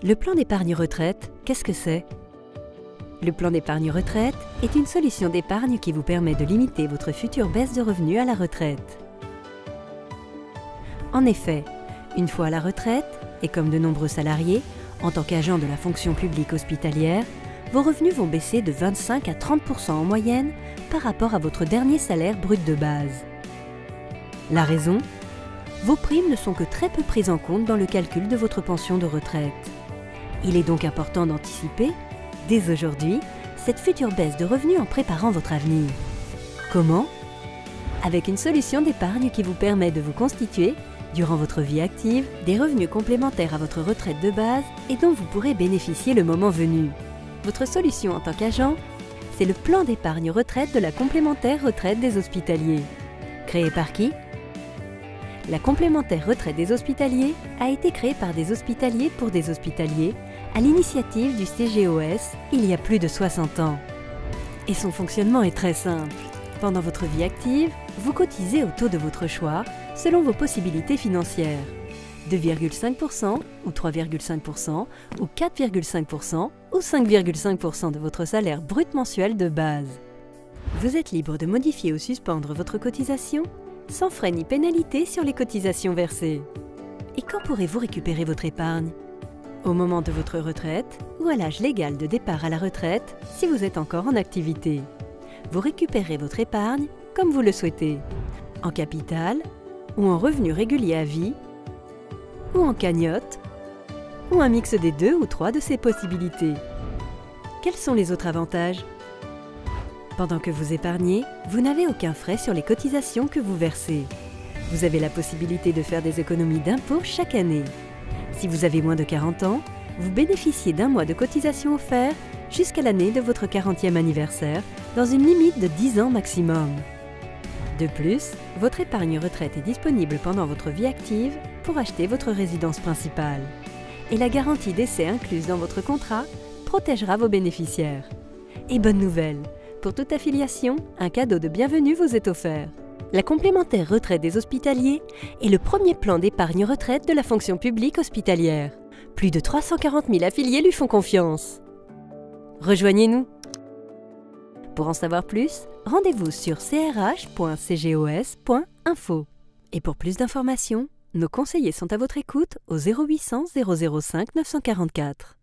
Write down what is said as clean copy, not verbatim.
Le plan d'épargne retraite, qu'est-ce que c'est? Le plan d'épargne retraite est une solution d'épargne qui vous permet de limiter votre future baisse de revenus à la retraite. En effet, une fois à la retraite, et comme de nombreux salariés, en tant qu'agent de la fonction publique hospitalière, vos revenus vont baisser de 25 à 30% en moyenne par rapport à votre dernier salaire brut de base. La raison? Vos primes ne sont que très peu prises en compte dans le calcul de votre pension de retraite. Il est donc important d'anticiper, dès aujourd'hui, cette future baisse de revenus en préparant votre avenir. Comment? Avec une solution d'épargne qui vous permet de vous constituer, durant votre vie active, des revenus complémentaires à votre retraite de base et dont vous pourrez bénéficier le moment venu. Votre solution en tant qu'agent, c'est le plan d'épargne retraite de la complémentaire retraite des hospitaliers. Créé par qui? La complémentaire retraite des hospitaliers a été créée par des hospitaliers pour des hospitaliers à l'initiative du CGOS il y a plus de 60 ans. Et son fonctionnement est très simple. Pendant votre vie active, vous cotisez au taux de votre choix selon vos possibilités financières. 2,5% ou 3,5% ou 4,5% ou 5,5% de votre salaire brut mensuel de base. Vous êtes libre de modifier ou suspendre votre cotisation sans frais ni pénalité sur les cotisations versées. Et quand pourrez-vous récupérer votre épargne? Au moment de votre retraite ou à l'âge légal de départ à la retraite si vous êtes encore en activité. Vous récupérez votre épargne comme vous le souhaitez, en capital ou en revenu régulier à vie, ou en cagnotte, ou un mix des deux ou trois de ces possibilités. Quels sont les autres avantages? Pendant que vous épargnez, vous n'avez aucun frais sur les cotisations que vous versez. Vous avez la possibilité de faire des économies d'impôts chaque année. Si vous avez moins de 40 ans, vous bénéficiez d'un mois de cotisation offert jusqu'à l'année de votre 40e anniversaire, dans une limite de 10 ans maximum. De plus, votre épargne retraite est disponible pendant votre vie active pour acheter votre résidence principale. Et la garantie d'essai incluse dans votre contrat protégera vos bénéficiaires. Et bonne nouvelle, pour toute affiliation, un cadeau de bienvenue vous est offert. La complémentaire retraite des hospitaliers est le premier plan d'épargne retraite de la fonction publique hospitalière. Plus de 340 000 affiliés lui font confiance. Rejoignez-nous. Pour en savoir plus, rendez-vous sur crh.cgos.info. Et pour plus d'informations, nos conseillers sont à votre écoute au 0800 005 944.